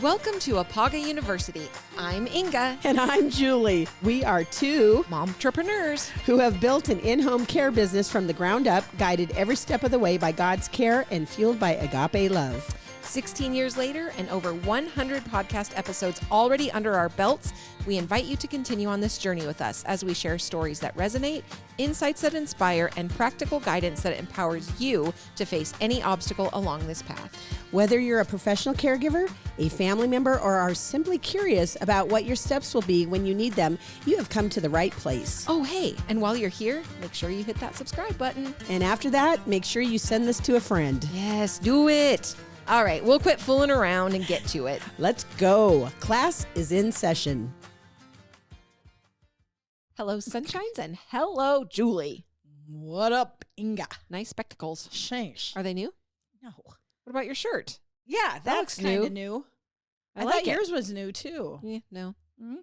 Welcome to Apaga University. I'm Inga. And I'm Julie. We are two momtrepreneurs who have built an in-home care business from the ground up, guided every step of the way by God's care and fueled by agape love. 16 years later and over 100 podcast episodes already under our belts, we invite you to continue on this journey with us as we share stories that resonate, insights that inspire, and practical guidance that empowers you to face any obstacle along this path. Whether you're a professional caregiver, a family member, or are simply curious about what your steps will be when you need them, you have come to the right place. Oh, hey, and while you're here, make sure you hit that subscribe button. And after that, make sure you send this to a friend. Yes, do it. All right, we'll quit fooling around and get to it. Let's go. Class is in session. Hello, Sunshines, and hello, Julie. What up, Inga? Nice spectacles. Thanks. Are they new? No. What about your shirt? Yeah, looks that's kind of new. I like thought it. yours was new too. Yeah, no. Mm-hmm.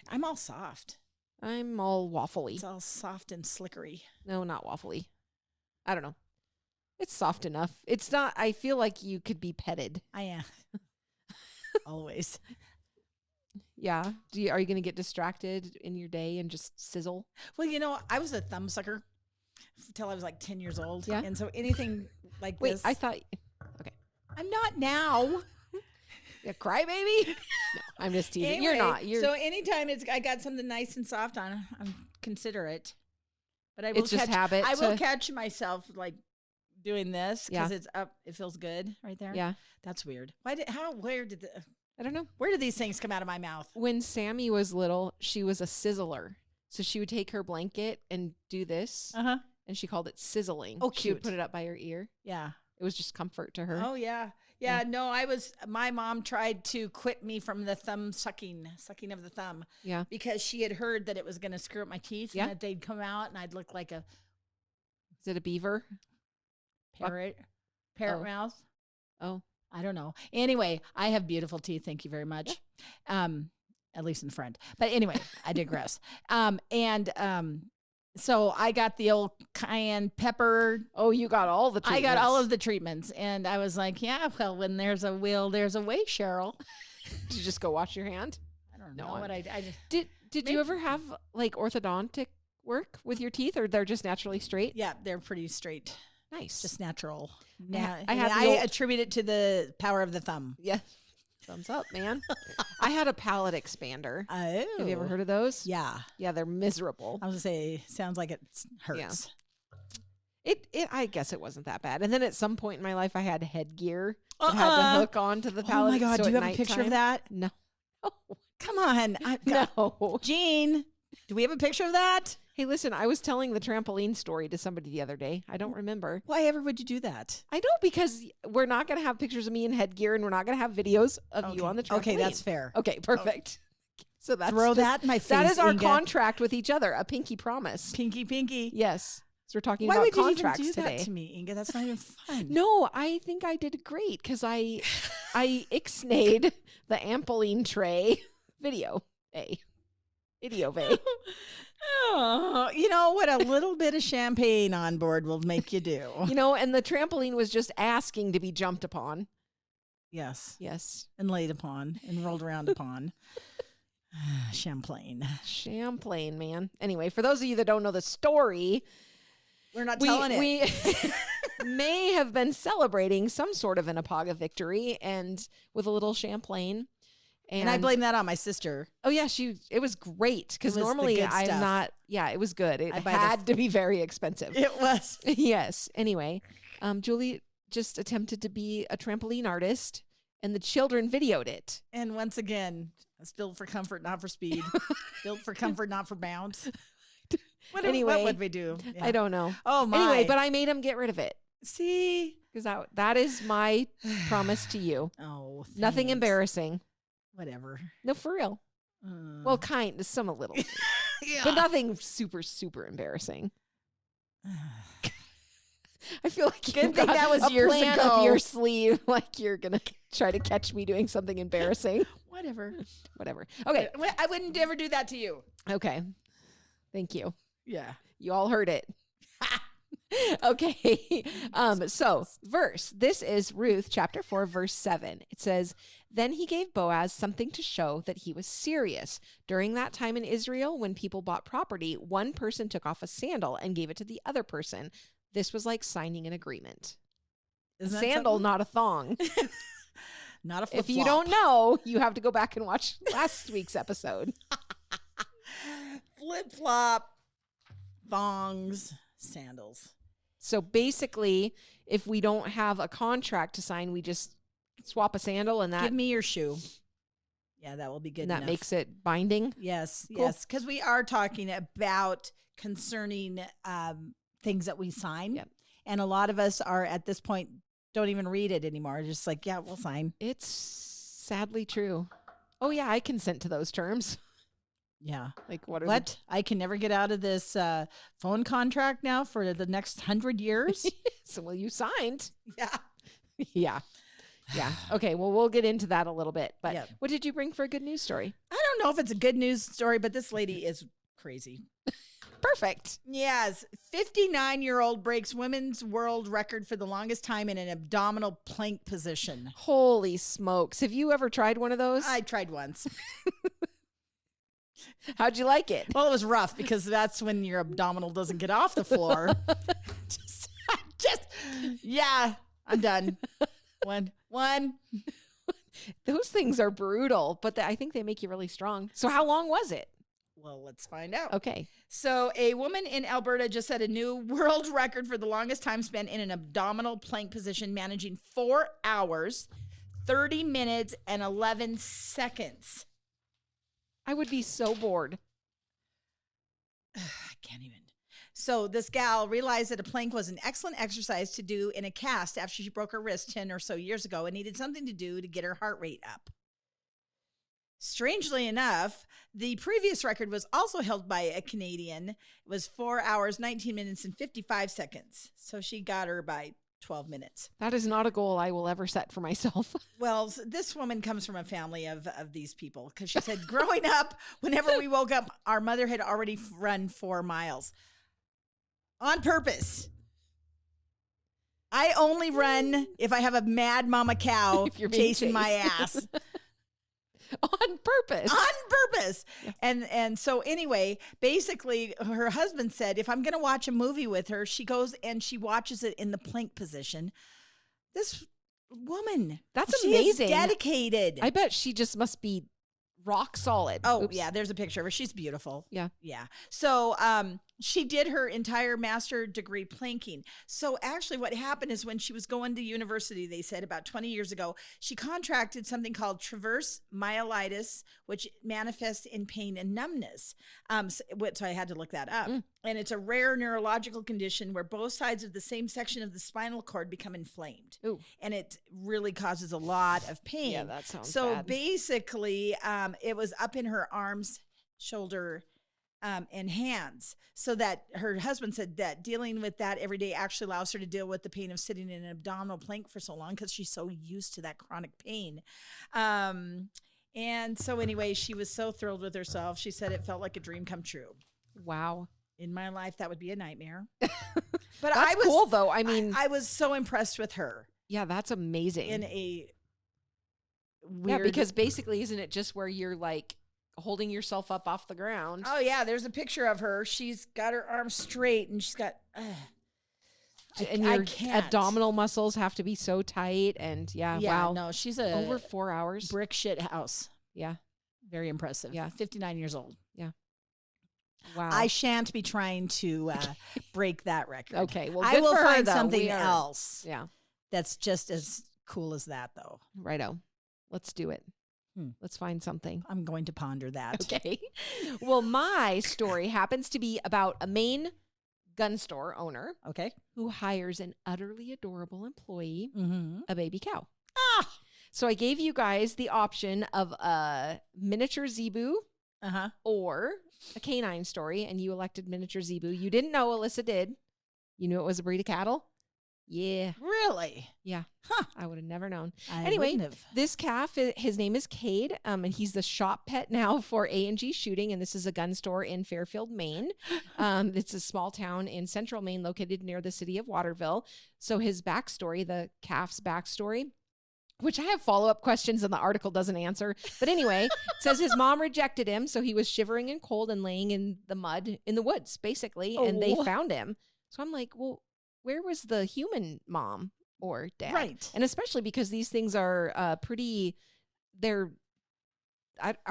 I'm all soft. I'm all waffly. It's all soft and slickery. No, not waffly. I don't know. It's soft enough. It's not, I feel like you could be petted. I am. Always. Yeah. Are you going to get distracted in your day and just sizzle? Well, you know, I was a thumb sucker until I was like 10 years old. Yeah. And so anything like Wait, this. I thought, okay. I'm not now. You cry, baby? No, I'm just teasing. Anyway, You're not. You're, so anytime I got something nice and soft on, I'm considerate. But I will it's just habit. I will catch myself like doing this because Yeah. it's up. It feels good right there. Yeah. That's weird. I don't know. Where did these things come out of my mouth? When Sammy was little, she was a sizzler. So she would take her blanket and do this, Uh-huh. and she called it sizzling. Oh, She would cute. put it up by her ear. Yeah. It was just comfort to her. Oh, yeah. Yeah. No, my mom tried to quit me from the sucking of the thumb Yeah. because she had heard that it was going to screw up my teeth Yeah. and that they'd come out and I'd look like a Is it a beaver? parrot Oh. mouth. Oh. I don't know. Anyway, I have beautiful teeth. Thank you very much. At least in front. But anyway, I digress. So I got the old cayenne pepper. Oh, you got all the treatments. I got all of the treatments. And I was like, yeah, well, when there's a will, there's a way, Cheryl. Did you just go wash your hand? I don't No, know what I just. Did Maybe- you ever have like orthodontic work with your teeth, or they're just naturally straight? Yeah, they're pretty straight. Nice. Just natural. I had the old- attribute it to the power of the thumb. yeah. Thumbs up, man. I had a palate expander. Oh. Have you ever heard of those? Yeah. Yeah, they're miserable. I was going to say, sounds like it hurts. I guess it wasn't that bad. And then at some point in my life, I had headgear that had to hook onto the Oh palate. my God. so Do you at have a picture of nighttime- that? No. Come on. No. Jean, do we have a picture of that? Hey, listen, I was telling the trampoline story to somebody the other day. I don't remember. Why ever would you do that? I know, because we're not going to have pictures of me in headgear, and we're not going to have videos of you on the trampoline. Okay, that's fair. Okay, perfect. So that's Throw just- that in my face. That is our Inga. contract with each other, a pinky promise. Pinky. Yes. So we're talking Why about would you even contracts do today. that to me, Inga? That's not even fun. No, I think I did great because I ixnayed the Ampoline tray video. Oh, you know what a little bit of champagne on board will make you do. You know, and the trampoline was just asking to be jumped upon. Yes. Yes. And laid upon and rolled around upon. Champlain. Champlain, man. Anyway, for those of you that don't know the story, We're not telling it. we may have been celebrating some sort of an Apaga victory and with a little Champlain. And I blame that on my sister. Oh yeah, it was great because It was the normally good I'm stuff. not. Yeah, it was good. It I buy had to be very expensive. It was. Yes. Anyway, Julie just attempted to be a trampoline artist, and the children videoed it. And once again, it's built for comfort, not for speed. Built for comfort, not for bounce. Anyway, what would we do? Yeah. I don't know. Oh my. Anyway, but I made him get rid of it See? because that is my promise to you. Oh, Nothing thanks. embarrassing. Whatever. No, for real. Well, some a little, yeah. but nothing super, super embarrassing. I feel like Good you've thing got that was a years plan ago. up your sleeve, like you're gonna try to catch me doing something embarrassing. Whatever. Okay. I wouldn't ever do that to you. Okay. Thank you. Yeah. You all heard it. Okay. So verse, this is Ruth chapter 4, verse 7. It says, then he gave Boaz something to show that he was serious. During that time in Israel, when people bought property, one person took off a sandal and gave it to the other person. This was like signing an agreement. Isn't A that sandal, something? not a thong. Not a flip-flop. If you don't know, you have to go back and watch last week's episode. Flip-flop, thongs, sandals. So basically, if we don't have a contract to sign, we just swap a sandal and that, Give me your shoe. Yeah, that will be good and that enough. makes it binding. Yes, Cool. yes, because we are talking about concerning things that we sign. Yep. And a lot of us are at this point, don't even read it anymore. Just like, yeah, we'll sign. It's sadly true. Oh yeah, I consent to those terms. Yeah. Like what are What? I can never get out of this phone contract now for the next 100 years? So well, you signed. Yeah. Yeah. Yeah. Okay. Well, we'll get into that a little bit. But Yep. what did you bring for a good news story? I don't know if it's a good news story, but this lady is crazy. Perfect. Yes. 59-year-old breaks women's world record for the longest time in an abdominal plank position. Holy smokes. Have you ever tried one of those? I tried once. How'd you like it? Well, it was rough because that's when your abdominal doesn't get off the floor. just, yeah, I'm done. One. Those things are brutal, but I think they make you really strong. So how long was it? Well, let's find out. Okay. So a woman in Alberta just set a new world record for the longest time spent in an abdominal plank position, managing 4 hours, 30 minutes, and 11 seconds. I would be so bored. I can't even. So this gal realized that a plank was an excellent exercise to do in a cast after she broke her wrist 10 or so years ago and needed something to do to get her heart rate up. Strangely enough, the previous record was also held by a Canadian. It was 4 hours, 19 minutes, and 55 seconds. So she got her by 12 minutes. That is not a goal I will ever set for myself. Well, this woman comes from a family of these people because she said, growing up, whenever we woke up, our mother had already run 4 miles on purpose. I only run if I have a mad mama cow If you're being chasing my chased. ass. On purpose. On purpose. Yeah. And so anyway, basically her husband said, if I'm going to watch a movie with her, she goes and she watches it in the plank position. This woman, That's she is amazing. dedicated. I bet she just must be rock solid. Oh, Oops. yeah, there's a picture of her. She's beautiful. Yeah. Yeah. So she did her entire master degree planking. So actually what happened is when she was going to university, they said about 20 years ago, she contracted something called transverse myelitis, which manifests in pain and numbness. So I had to look that up. And it's a rare neurological condition where both sides of the same section of the spinal cord become inflamed. Ooh. And it really causes a lot of pain. Yeah, that sounds so bad. basically, it was up in her arms, shoulder, and hands. So that her husband said that dealing with that every day actually allows her to deal with the pain of sitting in an abdominal plank for so long because she's so used to that chronic pain. And so anyway, she was so thrilled with herself. She said it felt like a dream come true. Wow. In my life, that would be a nightmare. But I was cool though. I mean, I was so impressed with her yeah, that's amazing. in a Yeah, weird. because basically, isn't it just where you're like holding yourself up off the ground? Oh yeah, there's a picture of her. She's got her arms straight and she's got. And I your can't. abdominal muscles have to be so tight. And yeah, Yeah, wow. no, she's a Over 4 hours. brick shit house. Yeah. Very impressive. Yeah. 59 years old. Wow. I shan't be trying to break that record. Okay. Well, I good will for her, find though. something We are- else Yeah. that's just as cool as that, though. Righto. Let's do it. Let's find something. I'm going to ponder that. Okay. Well, my story happens to be about a Maine gun store owner Okay. who hires an utterly adorable employee, Mm-hmm. a baby cow. Ah. So I gave you guys the option of a miniature zebu Uh-huh. or a canine story, and you elected miniature zebu. You didn't know, Alyssa did. You knew it was a breed of cattle. Yeah. Really? Yeah. Huh. I would have never known. I Anyway, wouldn't have. this calf, his name is Cade, and he's the shop pet now for A&G Shooting, and this is a gun store in Fairfield, Maine. It's a small town in central Maine located near the city of Waterville. So his backstory, the calf's backstory, which I have follow-up questions and the article doesn't answer. But anyway, it says his mom rejected him, so he was shivering and cold and laying in the mud in the woods, basically, and they found him. So I'm like, well, where was the human mom or dad? Right. And especially because these things are are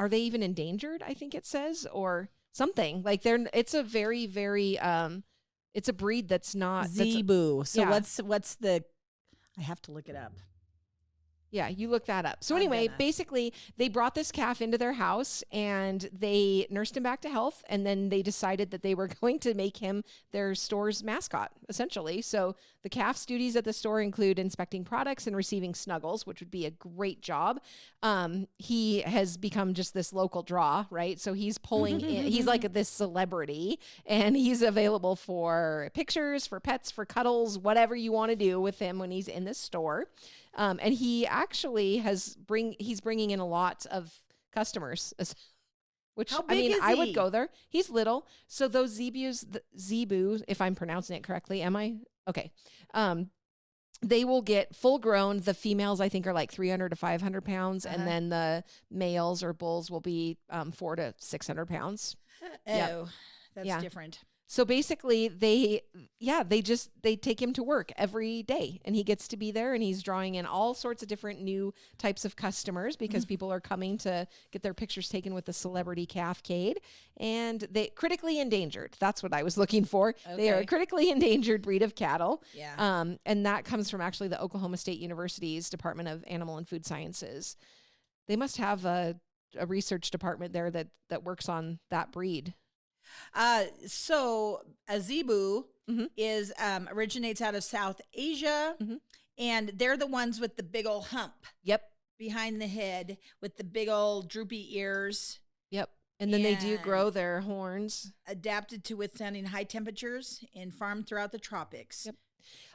they even endangered, I think it says, or something. Like it's a very, very, it's a breed that's not. Zebu. So yeah. what's the, I have to look it up. Yeah, you look that up. So anyway, basically, they brought this calf into their house and they nursed him back to health. And then they decided that they were going to make him their store's mascot, essentially. So the calf's duties at the store include inspecting products and receiving snuggles, which would be a great job. He has become just this local draw, right? So he's pulling in, he's like this celebrity, and he's available for pictures, for pets, for cuddles, whatever you want to do with him when he's in this store. And he actually he's bringing in a lot of customers, which How big is I would he? go there. He's little. So those zebu, if I'm pronouncing it correctly, am I? Okay. They will get full grown. The females, I think, are like 300 to 500 pounds. And then the males or bulls will be 400 to 600 pounds. Oh, that's different. So basically they take him to work every day, and he gets to be there, and he's drawing in all sorts of different new types of customers because people are coming to get their pictures taken with the celebrity calf Cade, and they critically endangered. That's what I was looking for. Okay. They are a critically endangered breed of cattle. Yeah. And that comes from actually the Oklahoma State University's Department of Animal and Food Sciences. They must have a research department there that works on that breed. So a zebu is originates out of South Asia, and they're the ones with the big old hump. Yep. Behind the head with the big old droopy ears. Yep. And then they do grow their horns. Adapted to withstanding high temperatures and farmed throughout the tropics. Yep.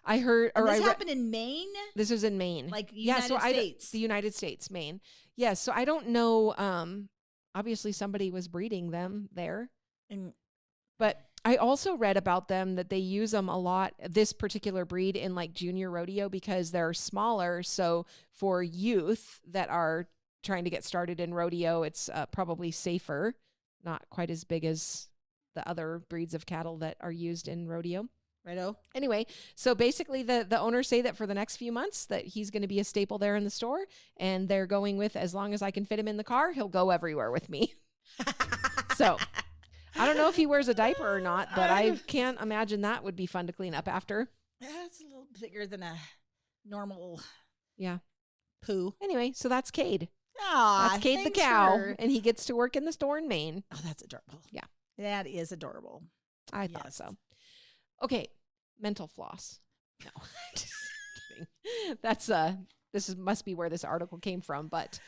I heard, or this happened in Maine. This was in Maine, like United States. The United States, Maine. Yes. So I don't know. Obviously, somebody was breeding them there. But I also read about them that they use them a lot, this particular breed, in like junior rodeo because they're smaller. So for youth that are trying to get started in rodeo, it's probably safer, not quite as big as the other breeds of cattle that are used in rodeo. Righto. Anyway, so basically the owners say that for the next few months that he's going to be a staple there in the store, and they're going with, as long as I can fit him in the car, he'll go everywhere with me. So I don't know if he wears a diaper or not, but I can't imagine that would be fun to clean up after. That's a little bigger than a normal poo. Anyway, so that's Cade. Aw, that's Cade the cow, and he gets to work in the store in Maine. Oh, that's adorable. Yeah. That is adorable. I thought so. Okay, mental floss. No, just kidding. That's must be where this article came from, but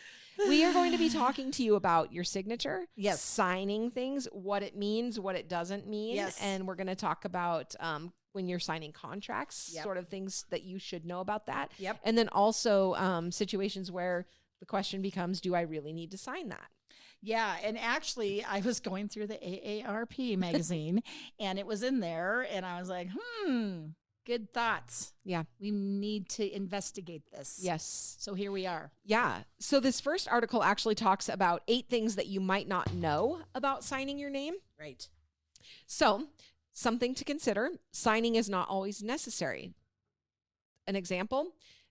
we are going to be talking to you about your signature, signing things, what it means, what it doesn't mean, and we're going to talk about when you're signing contracts, sort of things that you should know about that, and then also situations where the question becomes, do I really need to sign that? Yeah, and actually, I was going through the AARP magazine, and it was in there, and I was like, good thoughts. Yeah. We need to investigate this. Yes. So here we are. Yeah. So this first article actually talks about 8 things that you might not know about signing your name. Right. So something to consider, signing is not always necessary. An example,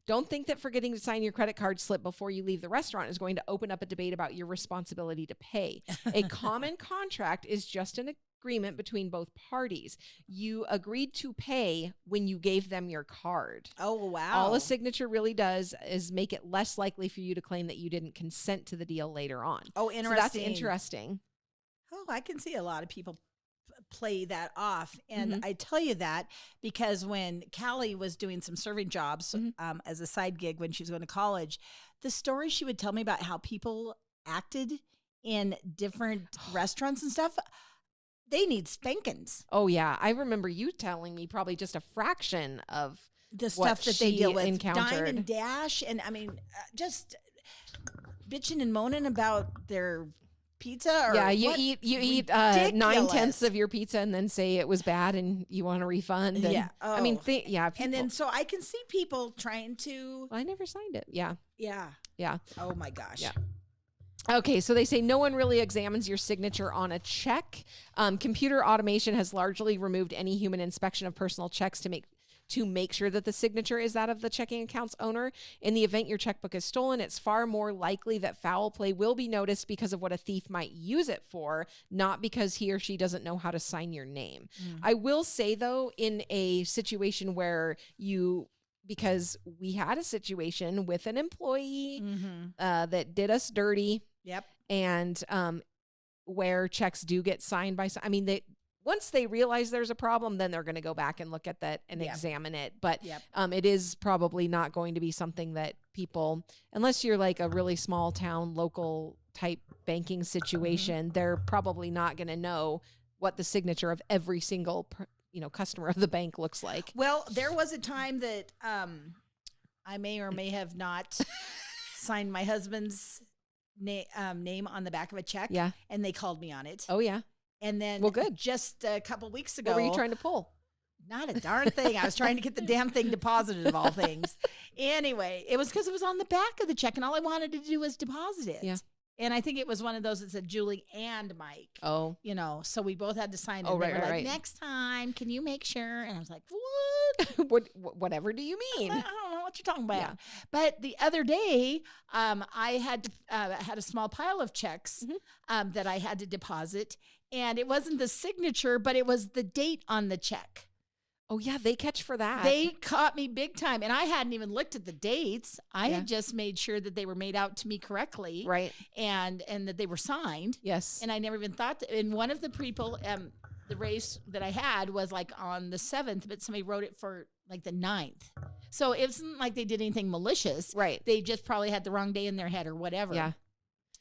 don't think that forgetting to sign your credit card slip before you leave the restaurant is going to open up a debate about your responsibility to pay. A common contract is just an agreement between both parties. You agreed to pay when you gave them your card. Oh, wow. All a signature really does is make it less likely for you to claim that you didn't consent to the deal later on. Oh, interesting. So that's interesting. Oh, I can see a lot of people play that off. And I tell you that because when Callie was doing some serving jobs as a side gig when she was going to college, the stories she would tell me about how people acted in different restaurants and stuff, they need spankings. Oh, yeah. I remember you telling me probably just a fraction of the stuff that they deal with, encountered. Dine and Dash, and I mean, just bitching and moaning about their pizza. Or yeah, you eat 9/10 of your pizza and then say it was bad and you want a refund. And, Yeah. I mean, Oh. people, And then so I can see people trying to. I never signed it. Yeah. Yeah. Oh my gosh. Yeah. Okay, so they say no one really examines your signature on a check. Computer automation has largely removed any human inspection of personal checks to make sure that the signature is that of the checking account's owner. In the event your checkbook is stolen, it's far more likely that foul play will be noticed because of what a thief might use it for, not because he or she doesn't know how to sign your name. I will say, though, in a situation where because we had a situation with an employee that did us dirty. Yep. And where checks do get signed by, I mean, once they realize there's a problem, then they're going to go back and look at that and examine it. But it is probably not going to be something that people, unless you're like a really small town, local type banking situation, they're probably not going to know what the signature of every single customer of the bank looks like. Well, there was a time that I may or may have not signed my husband's name on the back of a check. Yeah. And they called me on it. Oh, yeah. And then good. Just a couple weeks ago. What were you trying to pull? Not a darn thing. I was trying to get the damn thing deposited, of all things. Anyway, it was because it was on the back of the check and all I wanted to do was deposit it. Yeah. And I think it was one of those that said Julie and Mike. Oh. So we both had to sign it. Oh, and they right, were right. Next time, can you make sure? And I was like, Whatever do you mean? I don't know what you're talking about. Yeah. But the other day, I had a small pile of checks that I had to deposit. And it wasn't the signature, but it was the date on the check. Oh, yeah, they catch for that. They caught me big time. And I hadn't even looked at the dates. I had just made sure that they were made out to me correctly. Right. And that they were signed. Yes. And I never even thought that. And one of the people, the race that I had was like on the 7th, but somebody wrote it for like the 9th. So it wasn't like they did anything malicious. Right. They just probably had the wrong day in their head or whatever. Yeah.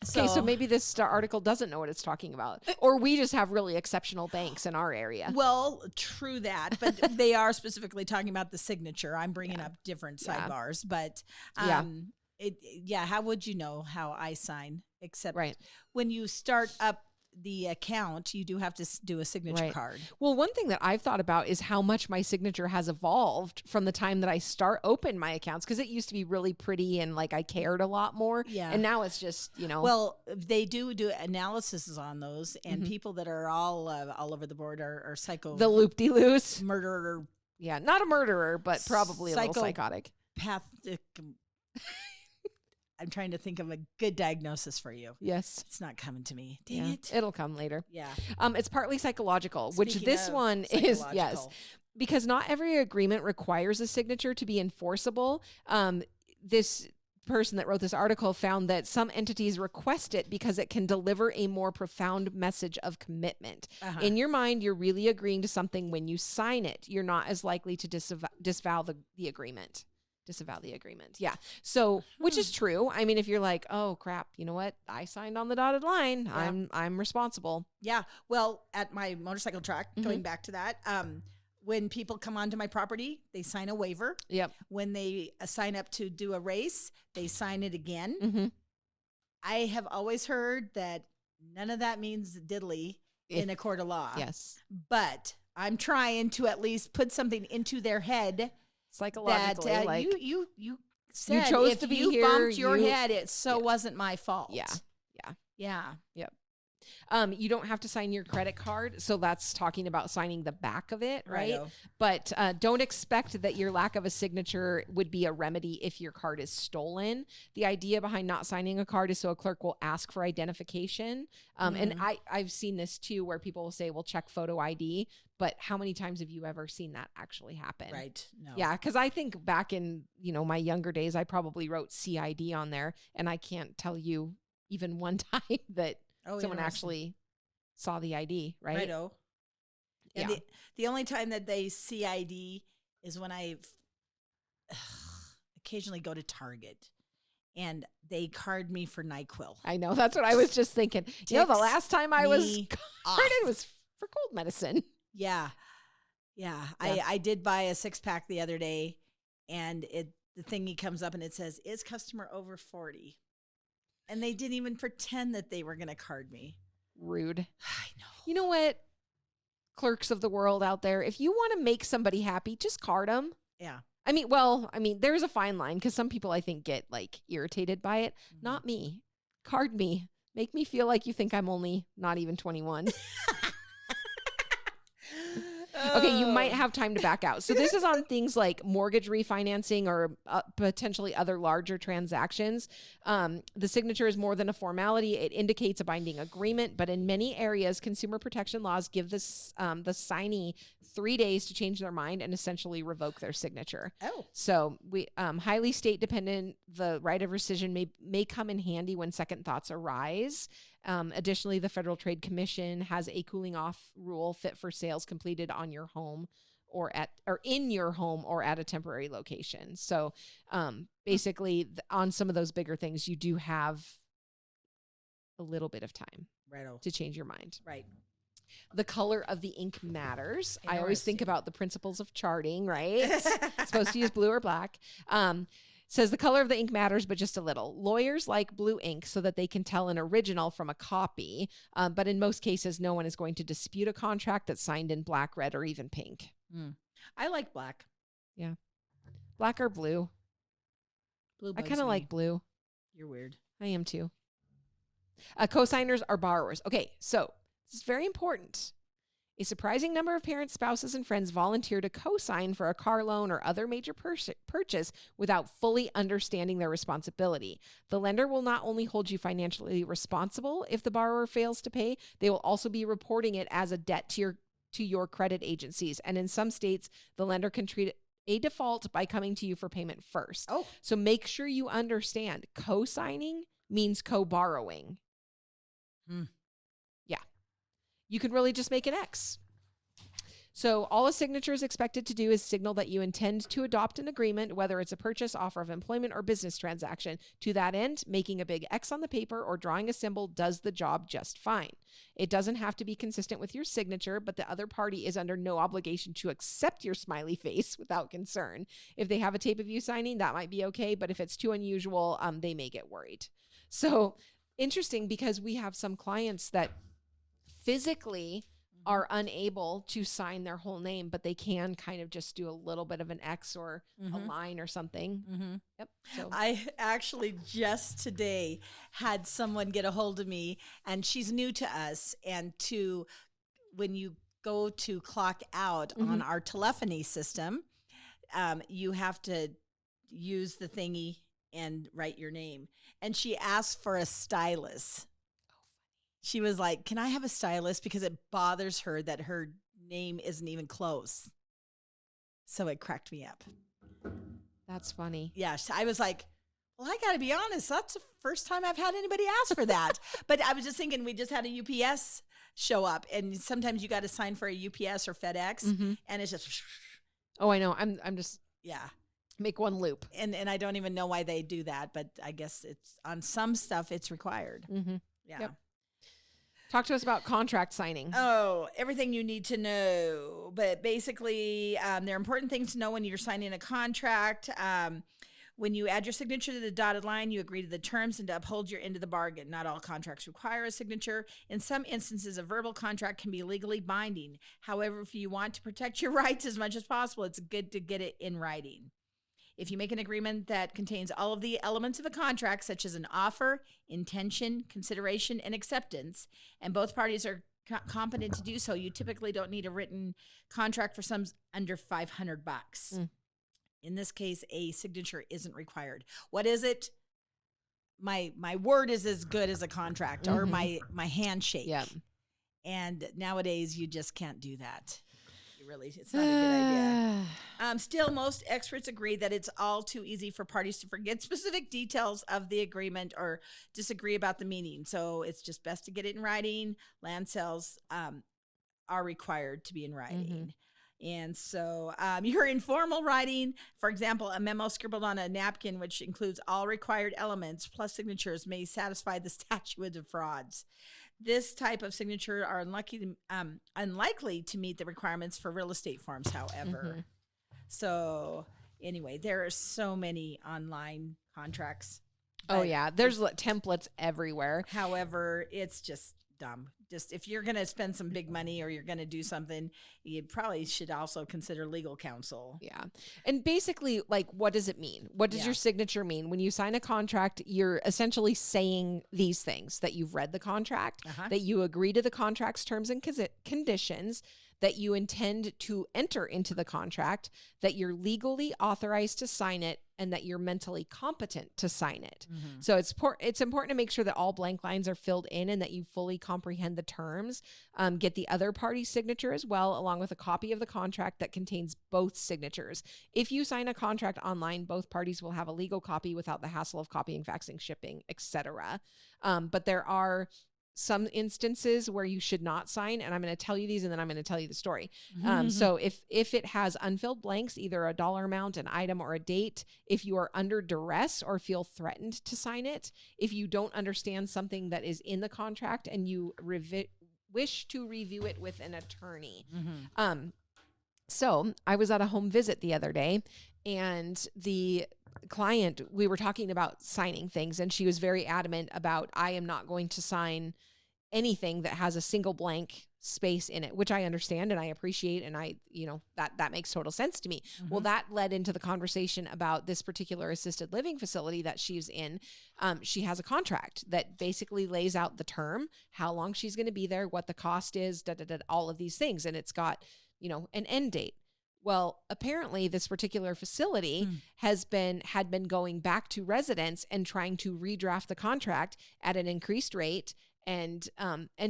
Okay, so maybe this article doesn't know what it's talking about. Or we just have really exceptional banks in our area. Well, true that. But they are specifically talking about the signature. I'm bringing up different sidebars. But how would you know how I sign? Except when you start up the account, you do have to do a signature card. Well, one thing that I've thought about is how much my signature has evolved from the time that I open my accounts, because it used to be really pretty and like I cared a lot more. Yeah. And now it's just, Well, they do analysis on those, and people that are all over the board are psycho. The loop-de-loos. Murderer. Yeah, not a murderer, but probably a little psychotic. I'm trying to think of a good diagnosis for you. Yes. It's not coming to me. Dang it. It'll come later. Yeah. It's partly psychological, which this one is, yes. Because not every agreement requires a signature to be enforceable. This person that wrote this article found that some entities request it because it can deliver a more profound message of commitment. In your mind, you're really agreeing to something when you sign it. You're not as likely to disavow the agreement. Yeah. So, which is true. I mean, if you're like, oh crap, you know what? I signed on the dotted line. Yeah. I'm responsible. Yeah. Well, at my motorcycle track, going back to that, when people come onto my property, they sign a waiver. Yep. When they sign up to do a race, they sign it again. I have always heard that none of that means diddly in a court of law. Yes. But I'm trying to at least put something into their head psychologically, that you said you chose if to be you here, bumped your head, it wasn't my fault. Yeah. Yep. You don't have to sign your credit card, so that's talking about signing the back of it, right? Righto. But don't expect that your lack of a signature would be a remedy if your card is stolen. The idea behind not signing a card is so a clerk will ask for identification. And I've seen this too, where people will say, well, check photo ID. But how many times have you ever seen that actually happen? Right. No. Yeah, because I think back in, my younger days, I probably wrote CID on there, and I can't tell you even one time that someone actually saw the ID, right? Righto. And the only time that they CID is when I occasionally go to Target and they card me for NyQuil. I know. That's what I was just thinking. The last time I was carded was for cold medicine. Yeah. Yeah. I did buy a 6-pack the other day, and the thingy comes up and it says, "Is customer over 40?" And they didn't even pretend that they were going to card me. Rude. I know. You know what? Clerks of the world out there, if you want to make somebody happy, just card them. Yeah. I mean, there's a fine line because some people I think get like irritated by it. Not me. Card me. Make me feel like you think I'm only not even 21. Okay, you might have time to back out. So this is on things like mortgage refinancing or potentially other larger transactions. The signature is more than a formality. It indicates a binding agreement, but in many areas, consumer protection laws give this the signee 3 days to change their mind and essentially revoke their signature. Oh. So we highly state dependent. The right of rescission may come in handy when second thoughts arise. Additionally, the Federal Trade Commission has a cooling off rule fit for sales completed on your home or in your home or at a temporary location. So basically on some of those bigger things, you do have a little bit of time to change your mind. Right. The color of the ink matters. I always think about the principles of charting, right? Supposed to use blue or black. Says the color of the ink matters, but just a little. Lawyers like blue ink so that they can tell an original from a copy. But in most cases, no one is going to dispute a contract that's signed in black, red, or even pink. I like black. Yeah. Black or blue. Blue. I kind of like blue. You're weird. I am too. Co-signers are borrowers. Okay, so this is very important. A surprising number of parents, spouses, and friends volunteer to co-sign for a car loan or other major purchase without fully understanding their responsibility. The lender will not only hold you financially responsible if the borrower fails to pay, they will also be reporting it as a debt to your credit agencies. And in some states, the lender can treat a default by coming to you for payment first. Oh. So make sure you understand co-signing means co-borrowing. Yeah. You could really just make an X. So all a signature is expected to do is signal that you intend to adopt an agreement, whether it's a purchase, offer of employment, or business transaction. To that end, making a big X on the paper or drawing a symbol does the job just fine. It doesn't have to be consistent with your signature, but the other party is under no obligation to accept your smiley face without concern. If they have a tape of you signing, that might be okay, but if it's too unusual, they may get worried. So interesting, because we have some clients that physically are unable to sign their whole name, but they can kind of just do a little bit of an X or a line or something. Yep. So I actually just today had someone get a hold of me, and she's new to us. And when you go to clock out on our telephony system, you have to use the thingy and write your name. And she asked for a stylus. She was like, "Can I have a stylist?" Because it bothers her that her name isn't even close. So it cracked me up. that's funny. Yeah, I was like, well, I got to be honest. That's the first time I've had anybody ask for that. But I was just thinking, we just had a UPS show up, and sometimes you got to sign for a UPS or FedEx, and it's just. Oh, I know. I'm just make one loop, and I don't even know why they do that, but I guess it's on some stuff it's required. Yeah. Yep. Talk to us about contract signing. Oh, everything you need to know. But basically, there are important things to know when you're signing a contract. When you add your signature to the dotted line, you agree to the terms and to uphold your end of the bargain. Not all contracts require a signature. In some instances, a verbal contract can be legally binding. However, if you want to protect your rights as much as possible, it's good to get it in writing. If you make an agreement that contains all of the elements of a contract, such as an offer, intention, consideration, and acceptance, and both parties are competent to do so, you typically don't need a written contract for sums under $500. In this case, a signature isn't required. What is it? My word is as good as a contract, or my handshake. Yeah. And nowadays, you just can't do that. It's not a good idea. Still, most experts agree that it's all too easy for parties to forget specific details of the agreement or disagree about the meaning. So it's just best to get it in writing. Land sales are required to be in writing. And so your informal writing, for example, a memo scribbled on a napkin, which includes all required elements plus signatures, may satisfy the statute of frauds. This type of signature are unlikely to meet the requirements for real estate forms, however. So anyway, there are so many online contracts. Oh but yeah, there's templates everywhere. However, it's just dumb. Just if you're going to spend some big money or you're going to do something, you probably should also consider legal counsel. Yeah. And basically, like, what does it mean? What does your signature mean? When you sign a contract, you're essentially saying these things: that you've read the contract, that you agree to the contract's terms and conditions, that you intend to enter into the contract, that you're legally authorized to sign it, and that you're mentally competent to sign it. So it's important to make sure that all blank lines are filled in and that you fully comprehend the terms. Get the other party's signature as well, along with a copy of the contract that contains both signatures. If you sign a contract online, both parties will have a legal copy without the hassle of copying, faxing, shipping, etc. But there are some instances where you should not sign, and I'm going to tell you these, and then I'm going to tell you the story. So if it has unfilled blanks, either a dollar amount, an item, or a date, if you are under duress or feel threatened to sign it, if you don't understand something that is in the contract and you wish to review it with an attorney. So I was at a home visit the other day, and the client, we were talking about signing things, and she was very adamant about, I am not going to sign anything that has a single blank space in it, which I understand and I appreciate. And that makes total sense to me. Well, that led into the conversation about this particular assisted living facility that she's in. She has a contract that basically lays out the term, how long she's going to be there, what the cost is, all of these things. And it's got, an end date. Well, apparently this particular facility had been going back to residents and trying to redraft the contract at an increased rate, and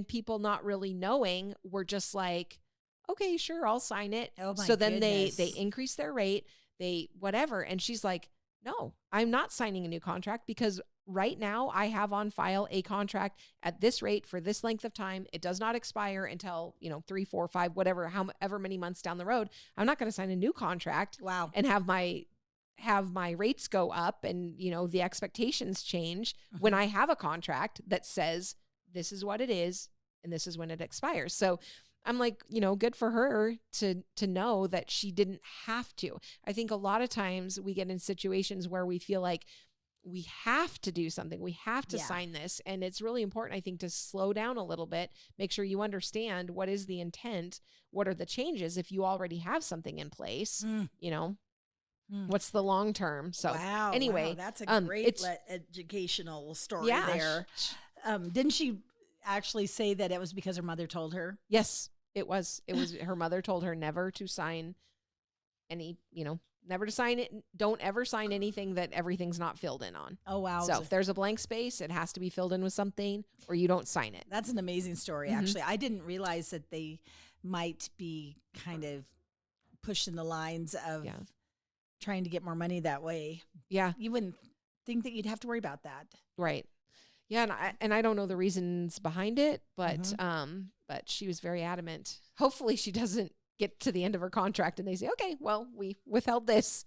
people not really knowing were just like, okay, sure, I'll sign it. Oh my so then goodness. they increase their rate, they whatever, and she's like, no, I'm not signing a new contract because right now I have on file a contract at this rate for this length of time. It does not expire until, 3, 4, 5, whatever, however many months down the road. I'm not going to sign a new contract. Wow. And have my rates go up and, the expectations change when I have a contract that says this is what it is and this is when it expires. So I'm like, good for her to know that she didn't have to. I think a lot of times we get in situations where we feel like we have to do something. We have to sign this. And it's really important, I think, to slow down a little bit, make sure you understand what is the intent, what are the changes if you already have something in place, what's the long term. So anyway, that's a great educational story there. Didn't she actually say that it was because her mother told her? Yes, it was her mother told her never to sign any, never to sign it. Don't ever sign anything that everything's not filled in on. Oh, wow. So if there's a blank space, it has to be filled in with something or you don't sign it. That's an amazing story, actually. I didn't realize that they might be kind of pushing the lines of trying to get more money that way. Yeah. You wouldn't think that you'd have to worry about that. Right. Yeah. And I don't know the reasons behind it, but she was very adamant. Hopefully she doesn't get to the end of her contract and they say, okay, well, we withheld this.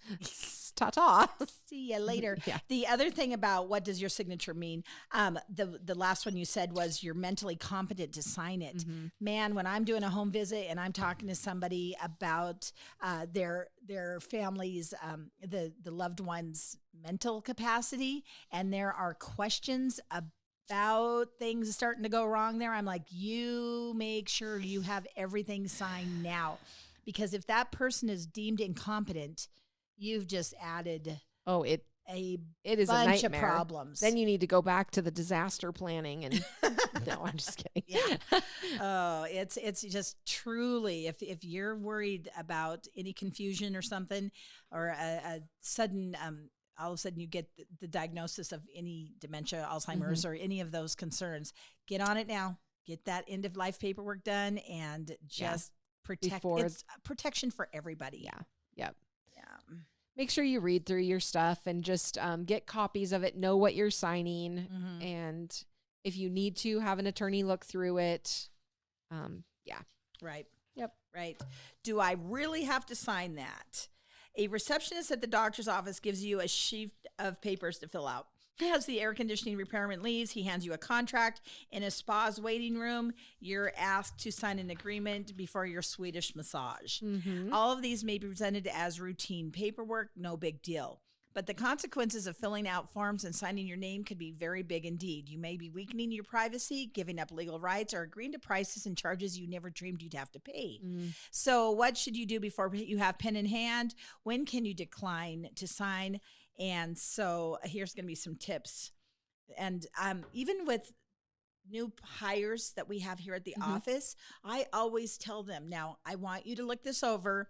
Ta-ta. See you later. Yeah. The other thing about what does your signature mean? The last one you said was you're mentally competent to sign it. Man, when I'm doing a home visit and I'm talking to somebody about their family's, the loved one's mental capacity, and there are questions about things starting to go wrong there, I'm like, you make sure you have everything signed now, because if that person is deemed incompetent, you've just added it is a bunch nightmare. of problems. Then you need to go back to the disaster planning and no, I'm just kidding. Oh, it's just truly, if you're worried about any confusion or something, or a sudden all of a sudden you get the diagnosis of any dementia, Alzheimer's, or any of those concerns, get on it now. Get that end of life paperwork done and just protect. It's protection for everybody. Yeah. Yep. Yeah. Make sure you read through your stuff and just get copies of it, know what you're signing. And if you need to, have an attorney look through it. Right. Yep. Right. Do I really have to sign that? A receptionist at the doctor's office gives you a sheaf of papers to fill out. As the air conditioning repairman leaves, he hands you a contract. In a spa's waiting room, you're asked to sign an agreement before your Swedish massage. All of these may be presented as routine paperwork, no big deal. But the consequences of filling out forms and signing your name could be very big indeed. You may be weakening your privacy, giving up legal rights, or agreeing to prices and charges you never dreamed you'd have to pay. So what should you do before you have pen in hand? When can you decline to sign? And so here's going to be some tips. And even with new hires that we have here at the office, I always tell them, now, I want you to look this over.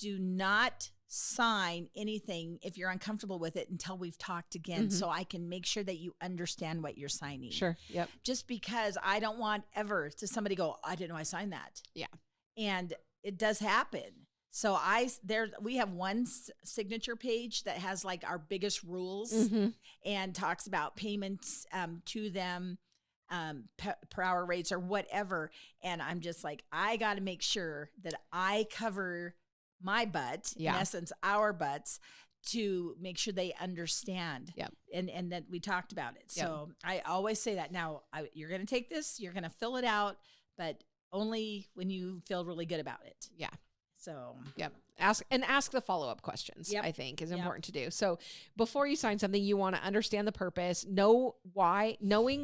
Do not sign anything if you're uncomfortable with it until we've talked again, so I can make sure that you understand what you're signing. Sure. Yep. Just because I don't want ever to somebody go, I didn't know I signed that. Yeah. And it does happen. So we have one signature page that has like our biggest rules and talks about payments to them, per hour rates or whatever. And I'm just like, I got to make sure that I cover my butt, in essence, our butts, to make sure they understand. Yep. And that we talked about it. So I always say that. Now, you're going to take this, you're going to fill it out, but only when you feel really good about it. Yeah. So, Ask the follow-up questions, I think is important to do. So before you sign something, you want to understand the purpose, knowing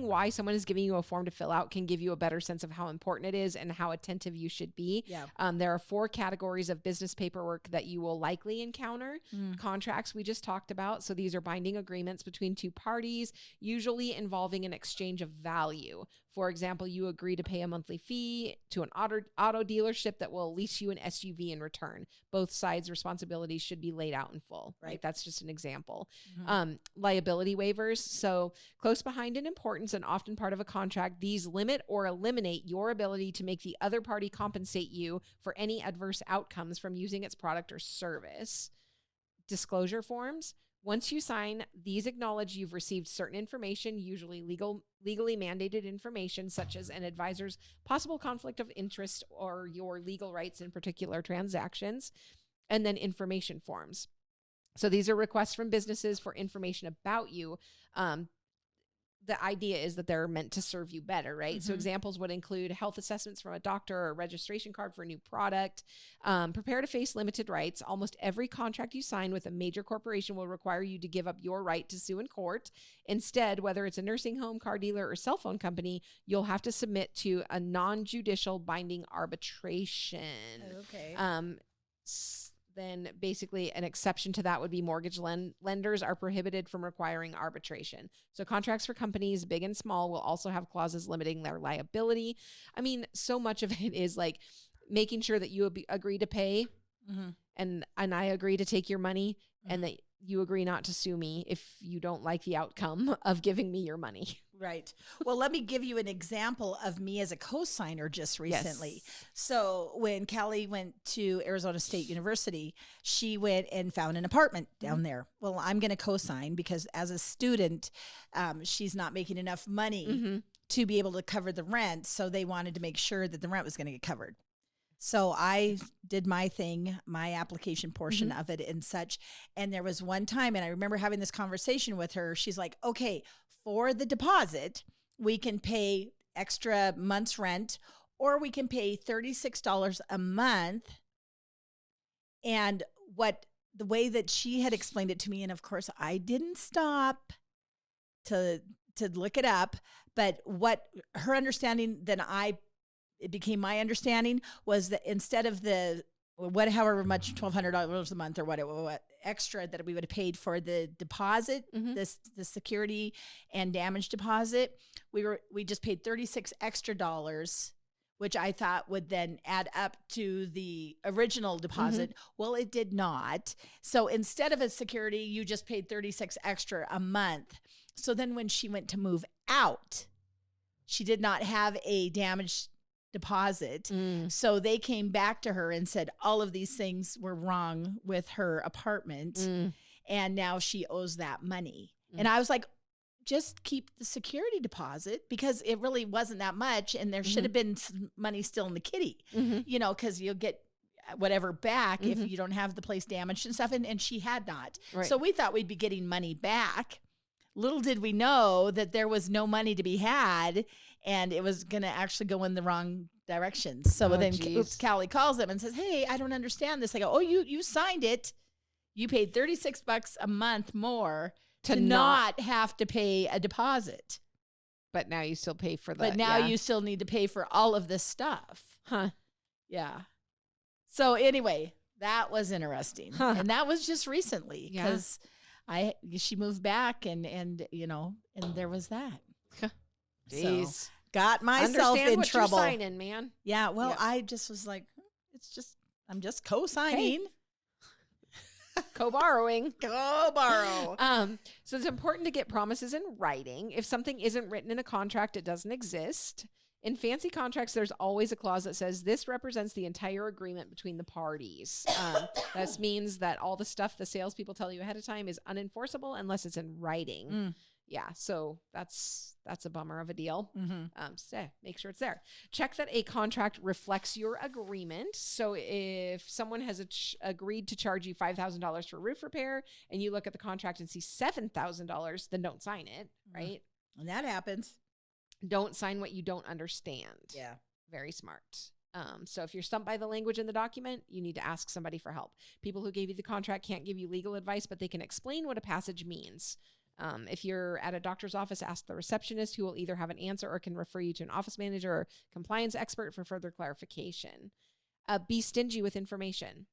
why someone is giving you a form to fill out can give you a better sense of how important it is and how attentive you should be. Yeah. There are 4 categories of business paperwork that you will likely encounter. Contracts we just talked about. So these are binding agreements between 2 parties, usually involving an exchange of value. For example, you agree to pay a monthly fee to an auto dealership that will lease you an SUV in return. Both sides' responsibilities should be laid out in full, right? That's just an example. Liability waivers. So close behind in importance and often part of a contract, these limit or eliminate your ability to make the other party compensate you for any adverse outcomes from using its product or service. Disclosure forms. Once you sign, these acknowledge you've received certain information, usually legally mandated information, such as an advisor's possible conflict of interest or your legal rights in particular transactions, and then information forms. So these are requests from businesses for information about you. The idea is that they're meant to serve you better, right? So examples would include health assessments from a doctor or a registration card for a new product. Prepare to face limited rights. Almost every contract you sign with a major corporation will require you to give up your right to sue in court. Instead, whether it's a nursing home, car dealer, or cell phone company, you'll have to submit to a non-judicial binding arbitration. Okay. Then basically an exception to that would be mortgage lenders are prohibited from requiring arbitration. So contracts for companies, big and small, will also have clauses limiting their liability. I mean, so much of it is like making sure that you agree to pay and I agree to take your money and that you agree not to sue me if you don't like the outcome of giving me your money. Right. Well, let me give you an example of me as a co-signer just recently. Yes. So when Callie went to Arizona State University, she went and found an apartment down there. Well, I'm going to co-sign because as a student, she's not making enough money to be able to cover the rent. So they wanted to make sure that the rent was going to get covered. So I did my thing, my application portion of it and such. And there was one time, and I remember having this conversation with her. She's like, okay, for the deposit, we can pay extra month's rent, or we can pay $36 a month. And the way that she had explained it to me, and of course I didn't stop to look it up, but what her understanding, it became my understanding, was that instead of however much, $1,200 a month or what extra that we would have paid for the deposit, the security and damage deposit, we just paid $36 extra, which I thought would then add up to the original deposit. Well, it did not. So instead of a security, you just paid $36 extra a month. So then when she went to move out, she did not have a damage deposit. So they came back to her and said all of these things were wrong with her apartment. And now she owes that money. And I was like, just keep the security deposit because it really wasn't that much. And there should have been some money still in the kitty, because you'll get whatever back if you don't have the place damaged and stuff. And she had not. Right. So we thought we'd be getting money back. little did we know that there was no money to be had, and it was going to actually go in the wrong direction. So then Callie calls them and says, hey, I don't understand this. I go, oh, you signed it. You paid $36 a month more to not have to pay a deposit. But now you still pay for But now you still need to pay for all of this stuff. Huh. Yeah. So anyway, that was interesting. Huh. And that was just recently because she moved back and you know, and there was that. Jeez. So, got myself in what trouble. You're signing, man. Yeah. Well, I just was like, I'm just co-signing. Hey. Co-borrowing. Co-borrow. So it's important to get promises in writing. If something isn't written in a contract, it doesn't exist. In fancy contracts, there's always a clause that says this represents the entire agreement between the parties. That means that all the stuff the salespeople tell you ahead of time is unenforceable unless it's in writing. Yeah, so that's a bummer of a deal. So make sure it's there. Check that a contract reflects your agreement. So if someone has agreed to charge you $5,000 for roof repair and you look at the contract and see $7,000, then don't sign it, right? And that happens. Don't sign what you don't understand. Yeah. Very smart. So if you're stumped by the language in the document, you need to ask somebody for help. People who gave you the contract can't give you legal advice, but they can explain what a passage means. If you're at a doctor's office, ask the receptionist, who will either have an answer or can refer you to an office manager or compliance expert for further clarification. Be stingy with information.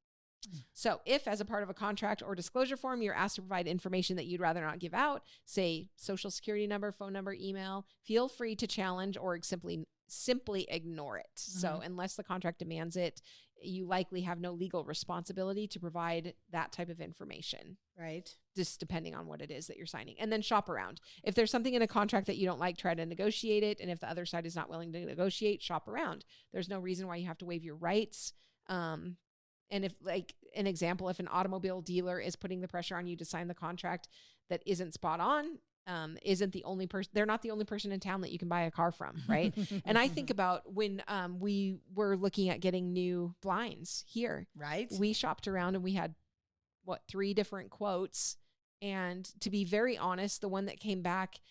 So if, as a part of a contract or disclosure form, you're asked to provide information that you'd rather not give out, say social security number, phone number, email, feel free to challenge or simply ignore it. So unless the contract demands it, you likely have no legal responsibility to provide that type of information. Right. Just depending on what it is that you're signing. And then shop around. If there's something in a contract that you don't like, try to negotiate it. And if the other side is not willing to negotiate, shop around. There's no reason why you have to waive your rights. And if, like an example, if an automobile dealer is putting the pressure on you to sign the contract that isn't spot on, isn't the only person, they're not the only person in town that you can buy a car from, right? And I think about when we were looking at getting new blinds here. Right. We shopped around and we had, 3 different quotes. And to be very honest, the one that came back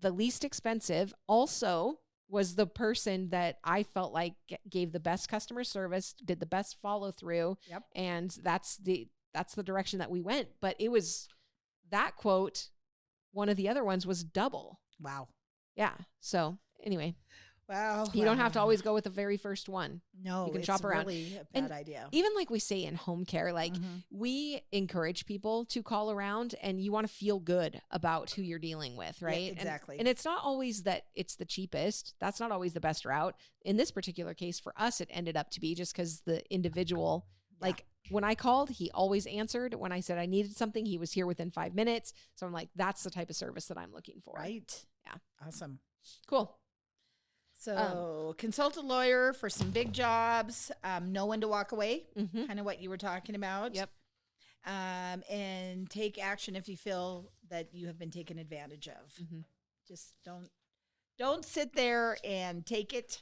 the least expensive also was the person that I felt like gave the best customer service, did the best follow through. Yep. And that's the direction that we went. But it was that quote. One of the other ones was double. Wow. Yeah. So anyway. Wow. You don't have to always go with the very first one. No, you can shop around. Really a bad idea. Even like we say in home care, like we encourage people to call around and you want to feel good about who you're dealing with, right? Yeah, exactly. And it's not always that it's the cheapest. That's not always the best route. In this particular case, for us, it ended up to be just because the individual, like when I called, he always answered. When I said I needed something, he was here within 5 minutes. So I'm like, that's the type of service that I'm looking for. Right. Yeah. Awesome. Cool. So consult a lawyer for some big jobs, know when to walk away, kind of what you were talking about. Yep. And take action if you feel that you have been taken advantage of. Just don't sit there and take it,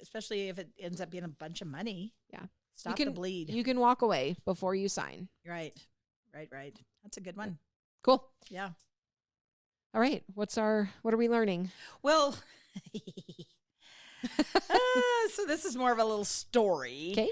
especially if it ends up being a bunch of money. Yeah. Stop the bleed. You can walk away before you sign. Right. That's a good one. Cool. Yeah. All right. What are we learning? Well, so this is more of a little story. Okay.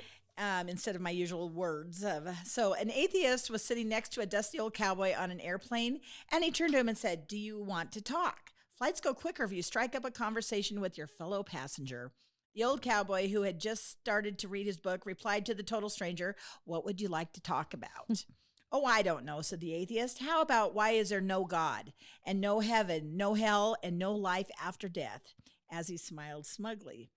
Instead of my usual words. So an atheist was sitting next to a dusty old cowboy on an airplane, and he turned to him and said, "Do you want to talk? Flights go quicker if you strike up a conversation with your fellow passenger." The old cowboy, who had just started to read his book, replied to the total stranger, "What would you like to talk about?" "Oh, I don't know," said the atheist. "How about why is there no God and no heaven, no hell, and no life after death?" As he smiled smugly.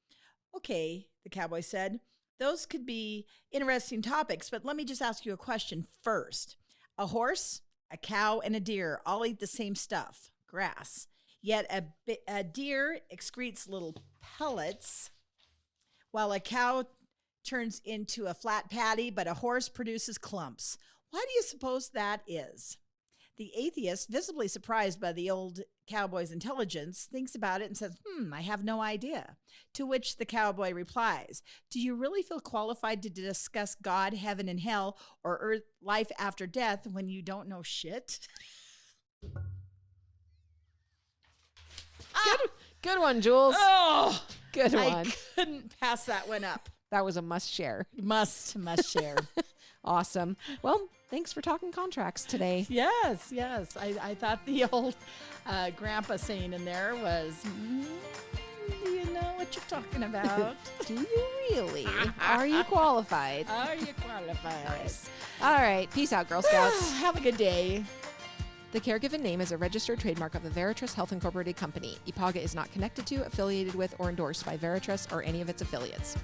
"Okay," the cowboy said, "those could be interesting topics, but let me just ask you a question first. A horse, a cow, and a deer all eat the same stuff, grass. Yet a deer excretes little pellets, while a cow turns into a flat patty, but a horse produces clumps. Why do you suppose that is?" The atheist, visibly surprised by the old cowboy's intelligence, thinks about it and says, "I have no idea." To which the cowboy replies, "Do you really feel qualified to discuss God, heaven, and hell, or earth, life after death when you don't know shit?" Good one, Jules. Oh, Good one. I couldn't pass that one up. That was a must share. Must share. Awesome. Well, thanks for talking contracts today. Yes. I thought the old grandpa saying in there was, do you know what you're talking about? Do you really? Are you qualified? Are you qualified? Nice. All right. Peace out, Girl Scouts. Have a good day. The Caregiven name is a registered trademark of the Veritrust Health Incorporated Company. IPAGA is not connected to, affiliated with, or endorsed by Veritrust or any of its affiliates.